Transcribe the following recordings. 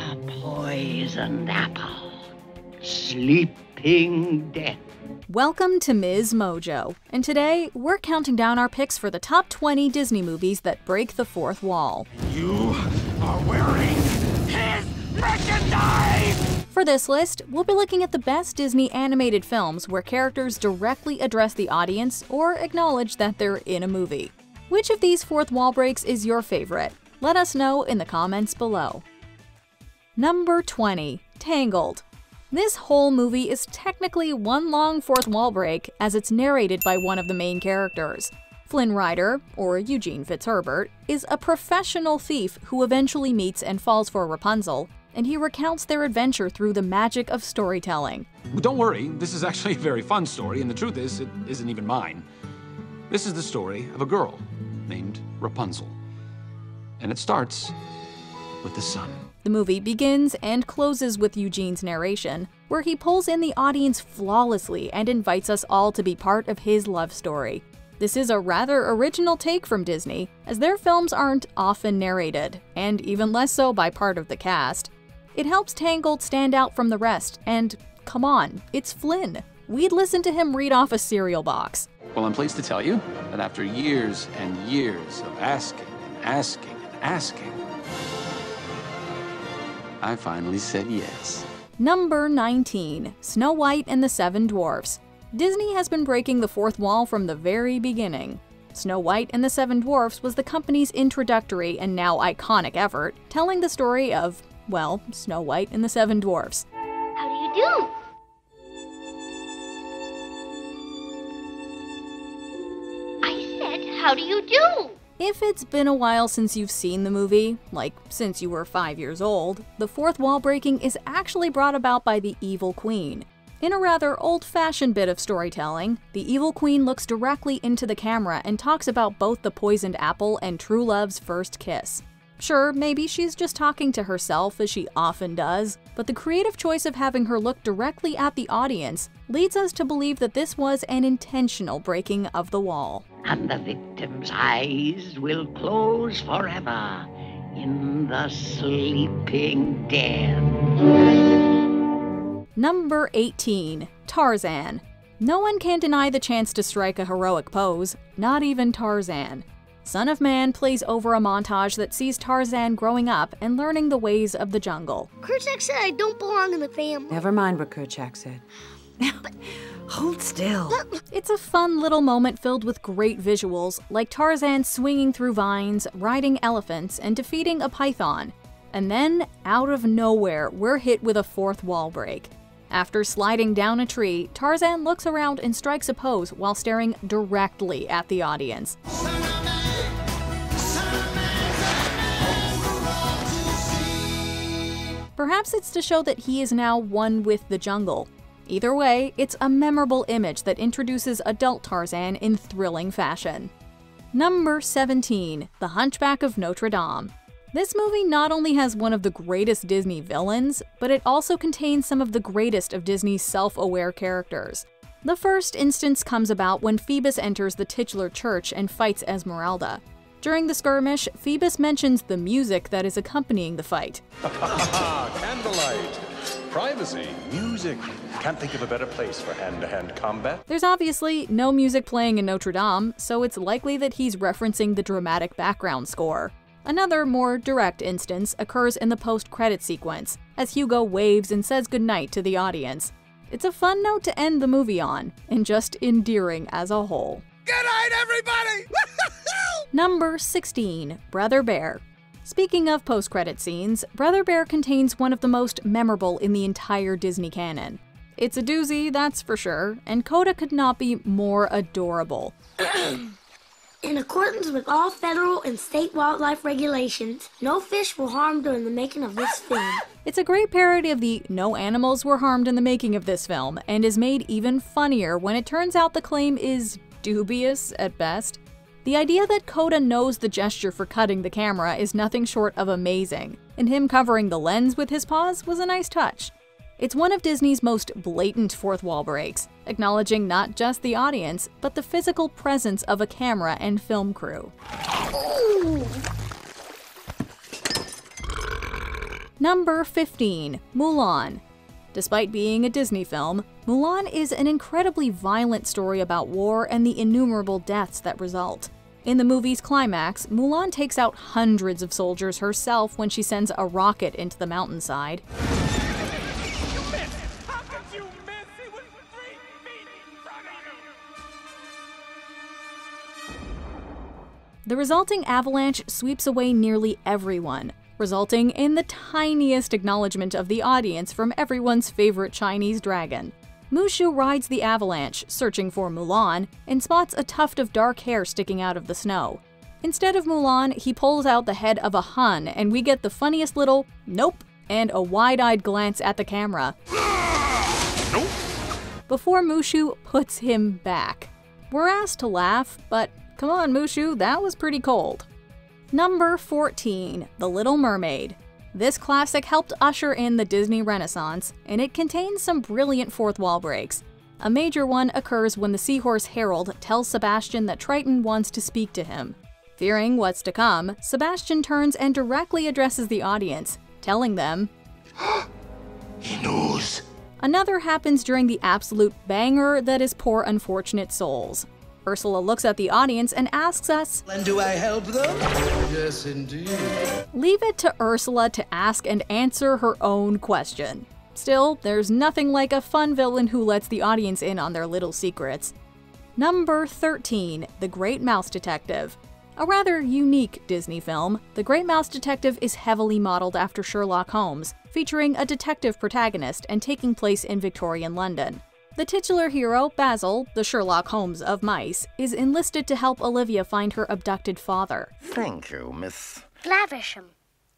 The poisoned apple. Sleeping death. Welcome to MsMojo, and today we're counting down our picks for the top 20 Disney movies that break the fourth wall. You are wearing his merchandise! For this list, we'll be looking at the best Disney animated films where characters directly address the audience or acknowledge that they're in a movie. Which of these fourth wall breaks is your favorite? Let us know in the comments below. Number 20. Tangled. This whole movie is technically one long fourth wall break, as it's narrated by one of the main characters. Flynn Rider, or Eugene Fitzherbert, is a professional thief who eventually meets and falls for Rapunzel, and he recounts their adventure through the magic of storytelling. Don't worry, this is actually a very fun story, and the truth is, it isn't even mine. This is the story of a girl named Rapunzel. And it starts with the sun. The movie begins and closes with Eugene's narration, where he pulls in the audience flawlessly and invites us all to be part of his love story. This is a rather original take from Disney, as their films aren't often narrated, and even less so by part of the cast. It helps Tangled stand out from the rest, and come on, it's Flynn. We'd listen to him read off a cereal box. Well, I'm pleased to tell you that after years and years of asking and asking and asking, I finally said yes. Number 19. Snow White and the Seven Dwarfs. Disney has been breaking the fourth wall from the very beginning. Snow White and the Seven Dwarfs was the company's introductory and now iconic effort, telling the story of, well, Snow White and the Seven Dwarfs. How do you do? I said, how do you do? If it's been a while since you've seen the movie, like since you were 5 years old, the fourth wall breaking is actually brought about by the Evil Queen. In a rather old-fashioned bit of storytelling, the Evil Queen looks directly into the camera and talks about both the poisoned apple and true love's first kiss. Sure, maybe she's just talking to herself, as she often does, but the creative choice of having her look directly at the audience leads us to believe that this was an intentional breaking of the wall. And the victim's eyes will close forever in the sleeping death. Number 18. Tarzan. No one can deny the chance to strike a heroic pose, not even Tarzan. Son of Man plays over a montage that sees Tarzan growing up and learning the ways of the jungle. Kerchak said I don't belong in the family. Never mind what Kerchak said. Hold still. It's a fun little moment filled with great visuals, like Tarzan swinging through vines, riding elephants, and defeating a python. And then, out of nowhere, we're hit with a fourth wall break. After sliding down a tree, Tarzan looks around and strikes a pose while staring directly at the audience. Perhaps it's to show that he is now one with the jungle. Either way, it's a memorable image that introduces adult Tarzan in thrilling fashion. Number 17. The Hunchback of Notre Dame. This movie not only has one of the greatest Disney villains, but it also contains some of the greatest of Disney's self-aware characters. The first instance comes about when Phoebus enters the titular church and fights Esmeralda. During the skirmish, Phoebus mentions the music that is accompanying the fight. Candlelight, privacy, music. Can't think of a better place for hand-to-hand combat. There's obviously no music playing in Notre Dame, so it's likely that he's referencing the dramatic background score. Another, more direct instance occurs in the post-credit sequence, as Hugo waves and says goodnight to the audience. It's a fun note to end the movie on, and just endearing as a whole. Good night, everybody! Number 16. Brother Bear. Speaking of post-credit scenes, Brother Bear contains one of the most memorable in the entire Disney canon. It's a doozy, that's for sure, and Coda could not be more adorable. In accordance with all federal and state wildlife regulations, no fish were harmed during the making of this film. It's a great parody of the "no animals were harmed in the making of this film," and is made even funnier when it turns out the claim is dubious at best. The idea that Coda knows the gesture for cutting the camera is nothing short of amazing, and him covering the lens with his paws was a nice touch. It's one of Disney's most blatant fourth wall breaks, acknowledging not just the audience, but the physical presence of a camera and film crew. Ooh. Number 15. Mulan. Despite being a Disney film, Mulan is an incredibly violent story about war and the innumerable deaths that result. In the movie's climax, Mulan takes out hundreds of soldiers herself when she sends a rocket into the mountainside. The resulting avalanche sweeps away nearly everyone, resulting in the tiniest acknowledgement of the audience from everyone's favorite Chinese dragon. Mushu rides the avalanche, searching for Mulan, and spots a tuft of dark hair sticking out of the snow. Instead of Mulan, he pulls out the head of a Hun, and we get the funniest little "nope" and a wide-eyed glance at the camera. Nope. Before Mushu puts him back. We're asked to laugh, but come on, Mushu, that was pretty cold. Number 14. The Little Mermaid. This classic helped usher in the Disney Renaissance, and it contains some brilliant fourth wall breaks. A major one occurs when the seahorse Harold tells Sebastian that Triton wants to speak to him. Fearing what's to come, Sebastian turns and directly addresses the audience, telling them, "He knows." Another happens during the absolute banger that is Poor Unfortunate Souls. Ursula looks at the audience and asks us, "And do I help them?" "Yes, indeed." Leave it to Ursula to ask and answer her own question. Still, there's nothing like a fun villain who lets the audience in on their little secrets. Number 13. The Great Mouse Detective. A rather unique Disney film, The Great Mouse Detective is heavily modeled after Sherlock Holmes, featuring a detective protagonist and taking place in Victorian London. The titular hero, Basil, the Sherlock Holmes of mice, is enlisted to help Olivia find her abducted father. Thank you, Miss... Flavisham.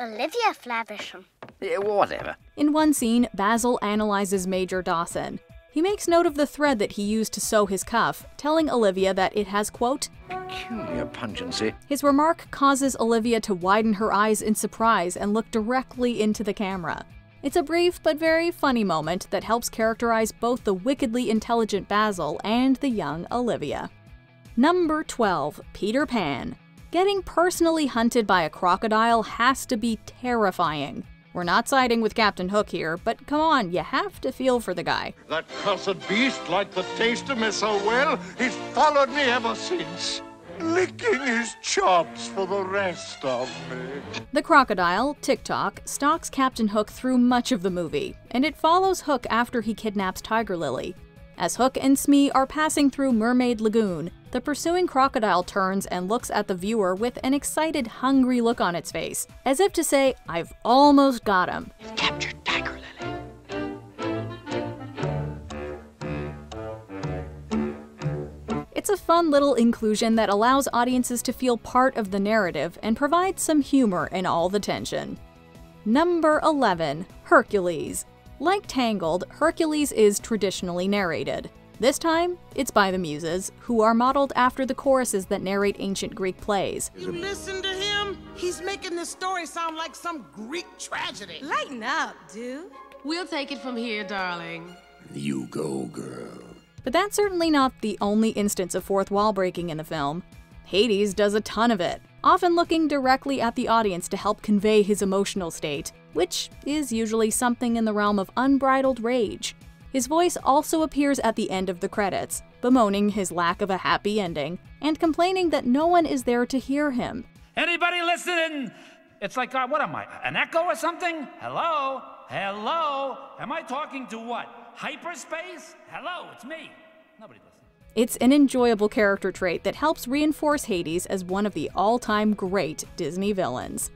Olivia Flavisham. Yeah, whatever. In one scene, Basil analyzes Major Dawson. He makes note of the thread that he used to sew his cuff, telling Olivia that it has, quote, peculiar pungency. His remark causes Olivia to widen her eyes in surprise and look directly into the camera. It's a brief but very funny moment that helps characterize both the wickedly intelligent Basil and the young Olivia. Number 12. Peter Pan. Getting personally hunted by a crocodile has to be terrifying. We're not siding with Captain Hook here, but come on, you have to feel for the guy. That cursed beast liked the taste of me so well, he's followed me ever since, licking his chops for the rest of me. The crocodile, TikTok, stalks Captain Hook through much of the movie, and it follows Hook after he kidnaps Tiger Lily. As Hook and Smee are passing through Mermaid Lagoon, the pursuing crocodile turns and looks at the viewer with an excited, hungry look on its face, as if to say, I've almost got him. Captured Tiger Lily. It's a fun little inclusion that allows audiences to feel part of the narrative and provides some humor in all the tension. Number 11. Hercules. Like Tangled, Hercules is traditionally narrated. This time, it's by the Muses, who are modeled after the choruses that narrate ancient Greek plays. You listen to him? He's making this story sound like some Greek tragedy. Lighten up, dude. We'll take it from here, darling. You go, girl. But that's certainly not the only instance of fourth wall breaking in the film. Hades does a ton of it, often looking directly at the audience to help convey his emotional state, which is usually something in the realm of unbridled rage. His voice also appears at the end of the credits, bemoaning his lack of a happy ending, and complaining that no one is there to hear him. Anybody listening? It's like, what am I, an echo or something? Hello? Hello? Am I talking to what? Hyperspace? Hello, it's me. Nobody listens. It's an enjoyable character trait that helps reinforce Hades as one of the all-time great Disney villains.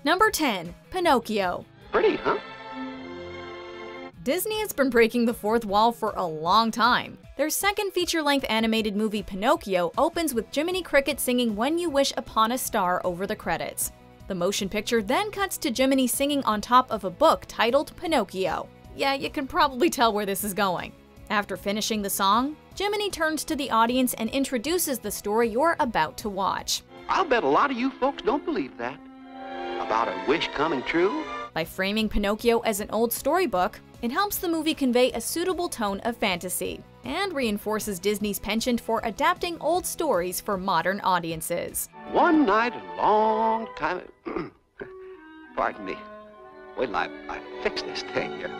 Number 10. Pinocchio. Pretty, huh? Disney has been breaking the fourth wall for a long time. Their second feature-length animated movie, Pinocchio, opens with Jiminy Cricket singing When You Wish Upon a Star over the credits. The motion picture then cuts to Jiminy singing on top of a book titled Pinocchio. Yeah, you can probably tell where this is going. After finishing the song, Jiminy turns to the audience and introduces the story you're about to watch. I'll bet a lot of you folks don't believe that. About a wish coming true? By framing Pinocchio as an old storybook, it helps the movie convey a suitable tone of fantasy, and reinforces Disney's penchant for adapting old stories for modern audiences. One night a long time... Pardon me. Wait till I fix this thing here.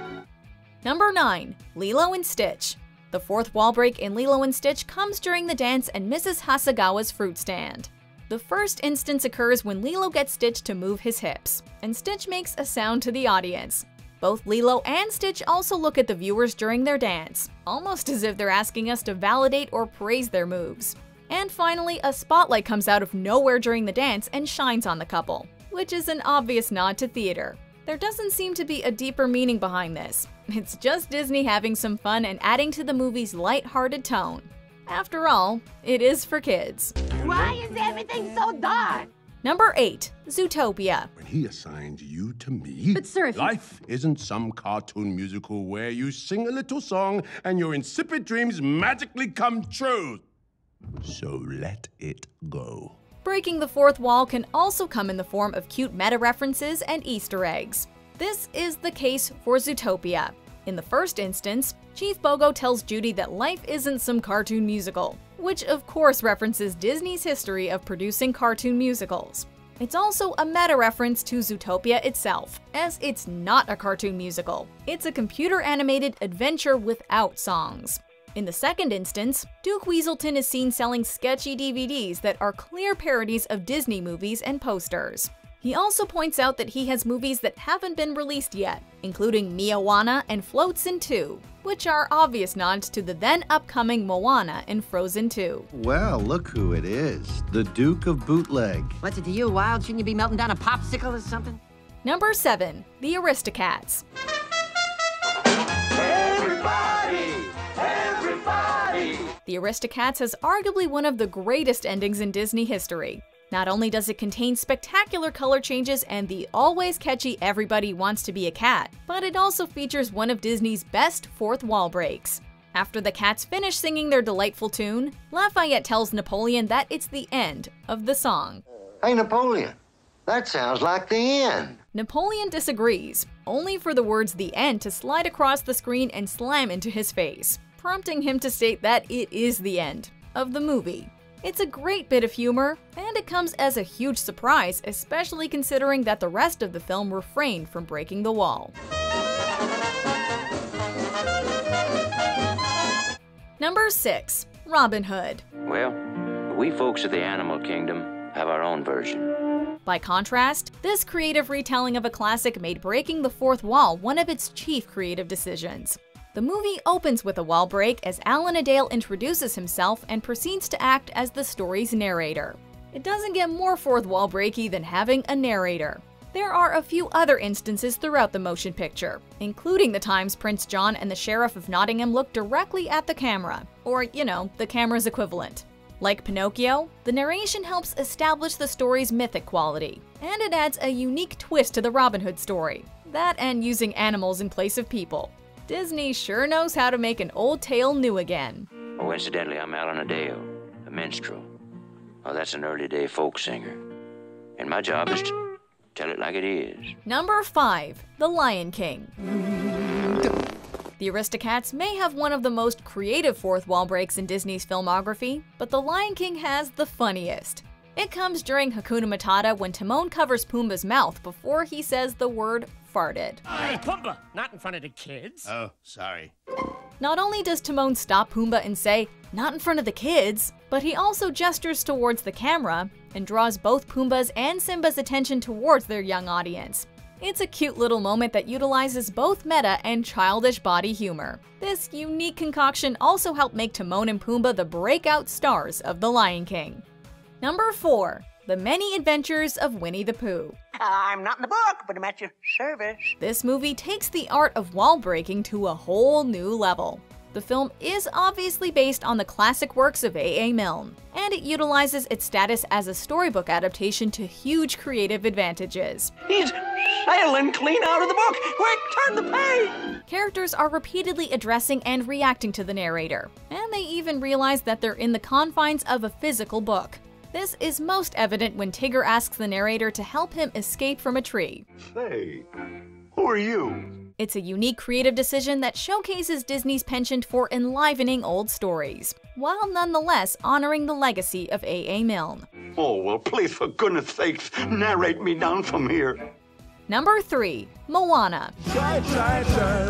Number 9. Lilo and Stitch. The fourth wall break in Lilo and Stitch comes during the dance and Mrs. Hasegawa's fruit stand. The first instance occurs when Lilo gets Stitch to move his hips, and Stitch makes a sound to the audience. Both Lilo and Stitch also look at the viewers during their dance, almost as if they're asking us to validate or praise their moves. And finally, a spotlight comes out of nowhere during the dance and shines on the couple, which is an obvious nod to theater. There doesn't seem to be a deeper meaning behind this. It's just Disney having some fun and adding to the movie's light-hearted tone. After all, it is for kids. Why is everything so dark? Number 8. Zootopia. When he assigned you to me, But sir, if life isn't some cartoon musical where you sing a little song and your insipid dreams magically come true. So let it go. Breaking the fourth wall can also come in the form of cute meta-references and Easter eggs. This is the case for Zootopia. In the first instance, Chief Bogo tells Judy that life isn't some cartoon musical, which of course references Disney's history of producing cartoon musicals. It's also a meta-reference to Zootopia itself, as it's not a cartoon musical. It's a computer-animated adventure without songs. In the second instance, Duke Weaselton is seen selling sketchy DVDs that are clear parodies of Disney movies and posters. He also points out that he has movies that haven't been released yet, including Moana and Floatsin' 2, which are obvious nods to the then-upcoming Moana and Frozen 2. Well, look who it is. The Duke of Bootleg. What's it to you, Wild? Shouldn't you be melting down a popsicle or something? Number 7. The Aristocats. The Aristocats has arguably one of the greatest endings in Disney history. Not only does it contain spectacular color changes and the always catchy "everybody wants to be a cat," but it also features one of Disney's best fourth wall breaks. After the cats finish singing their delightful tune, Lafayette tells Napoleon that it's the end of the song. Hey, Napoleon, that sounds like the end. Napoleon disagrees, only for the words "the end" to slide across the screen and slam into his face, prompting him to state that it is the end of the movie. It's a great bit of humor, and it comes as a huge surprise, especially considering that the rest of the film refrained from breaking the wall. Number 6. Robin Hood. Well, we folks of the animal kingdom have our own version. By contrast, this creative retelling of a classic made breaking the fourth wall one of its chief creative decisions. The movie opens with a wall break as Alan Adale introduces himself and proceeds to act as the story's narrator. It doesn't get more fourth wall breaky than having a narrator. There are a few other instances throughout the motion picture, including the times Prince John and the Sheriff of Nottingham look directly at the camera, or, you know, the camera's equivalent. Like Pinocchio, the narration helps establish the story's mythic quality, and it adds a unique twist to the Robin Hood story. That and using animals in place of people. Disney sure knows how to make an old tale new again. Oh, incidentally, I'm Alan Adale, a minstrel. Oh, that's an early day folk singer. And my job is to tell it like it is. Number 5. The Lion King. The Aristocats may have one of the most creative fourth wall breaks in Disney's filmography, but The Lion King has the funniest. It comes during Hakuna Matata when Timon covers Pumbaa's mouth before he says the word farted. Hey, Pumbaa, not in front of the kids. Oh, sorry. Not only does Timon stop Pumbaa and say, "Not in front of the kids," but he also gestures towards the camera and draws both Pumbaa's and Simba's attention towards their young audience. It's a cute little moment that utilizes both meta and childish body humor. This unique concoction also helped make Timon and Pumbaa the breakout stars of The Lion King. Number 4. The Many Adventures of Winnie the Pooh. I'm not in the book, but I'm at your service. This movie takes the art of wall breaking to a whole new level. The film is obviously based on the classic works of A.A. Milne, and it utilizes its status as a storybook adaptation to huge creative advantages. He's sailing clean out of the book. Quick, turn the page! Characters are repeatedly addressing and reacting to the narrator, and they even realize that they're in the confines of a physical book. This is most evident when Tigger asks the narrator to help him escape from a tree. Say, who are you? It's a unique creative decision that showcases Disney's penchant for enlivening old stories, while nonetheless honoring the legacy of A.A. Milne. Oh, well, please, for goodness sakes, narrate me down from here. Number 3. Moana. Try,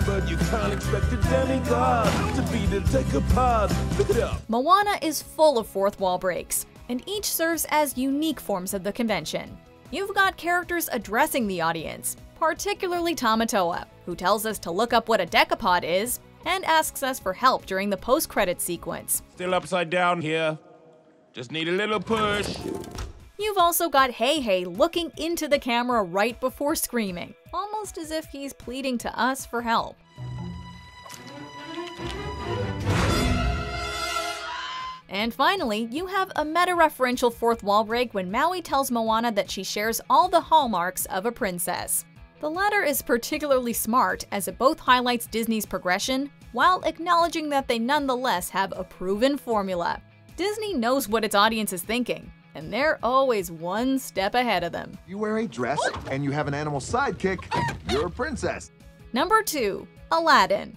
but you can't expect a demigod to beat and take apart. Look it up. Moana is full of fourth wall breaks, and each serves as unique forms of the convention. You've got characters addressing the audience, particularly Tamatoa, who tells us to look up what a decapod is and asks us for help during the post-credits sequence. Still upside down here. Just need a little push. You've also got Hey looking into the camera right before screaming, almost as if he's pleading to us for help. And finally, you have a meta-referential fourth wall break when Maui tells Moana that she shares all the hallmarks of a princess. The latter is particularly smart as it both highlights Disney's progression while acknowledging that they nonetheless have a proven formula. Disney knows what its audience is thinking, and they're always one step ahead of them. You wear a dress and you have an animal sidekick, you're a princess. Number 2. Aladdin.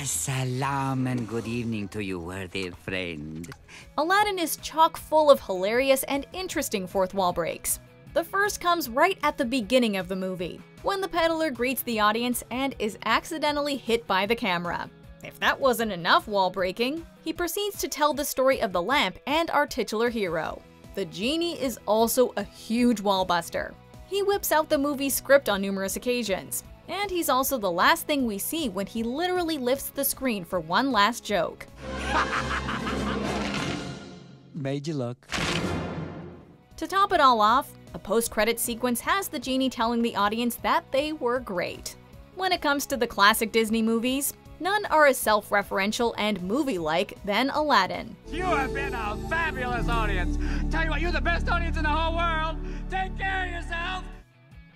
Salam and good evening to you, worthy friend. Aladdin is chock full of hilarious and interesting fourth wall breaks. The first comes right at the beginning of the movie, when the peddler greets the audience and is accidentally hit by the camera. If that wasn't enough wall breaking, he proceeds to tell the story of the lamp and our titular hero. The genie is also a huge wall buster. He whips out the movie's script on numerous occasions, and he's also the last thing we see when he literally lifts the screen for one last joke. Made you look. To top it all off, a post-credit sequence has the genie telling the audience that they were great. When it comes to the classic Disney movies, none are as self-referential and movie-like than Aladdin. You have been a fabulous audience. Tell you what, you're the best audience in the whole world. Take care of yourself.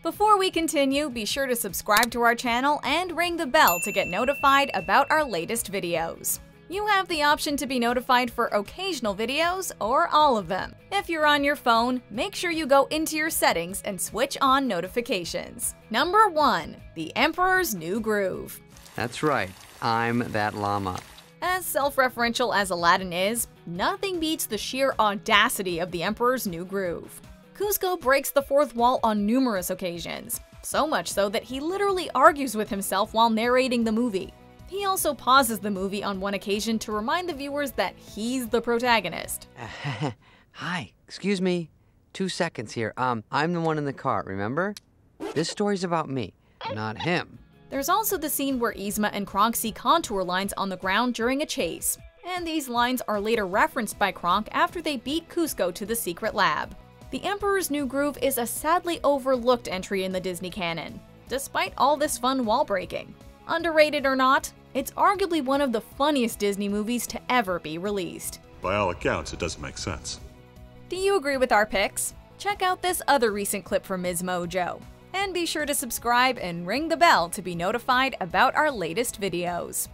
Before we continue, be sure to subscribe to our channel and ring the bell to get notified about our latest videos. You have the option to be notified for occasional videos or all of them. If you're on your phone, make sure you go into your settings and switch on notifications. Number 1. The Emperor's New Groove. That's right, I'm that llama. As self-referential as Aladdin is, nothing beats the sheer audacity of the Emperor's New Groove. Kuzco breaks the fourth wall on numerous occasions, so much so that he literally argues with himself while narrating the movie. He also pauses the movie on one occasion to remind the viewers that he's the protagonist. Hi, excuse me. 2 seconds here. I'm the one in the car, remember? This story's about me, not him. There's also the scene where Yzma and Kronk see contour lines on the ground during a chase, and these lines are later referenced by Kronk after they beat Kuzco to the secret lab. The Emperor's New Groove is a sadly overlooked entry in the Disney canon, despite all this fun wall breaking. Underrated or not, it's arguably one of the funniest Disney movies to ever be released. By all accounts, it doesn't make sense. Do you agree with our picks? Check out this other recent clip from MsMojo. And be sure to subscribe and ring the bell to be notified about our latest videos.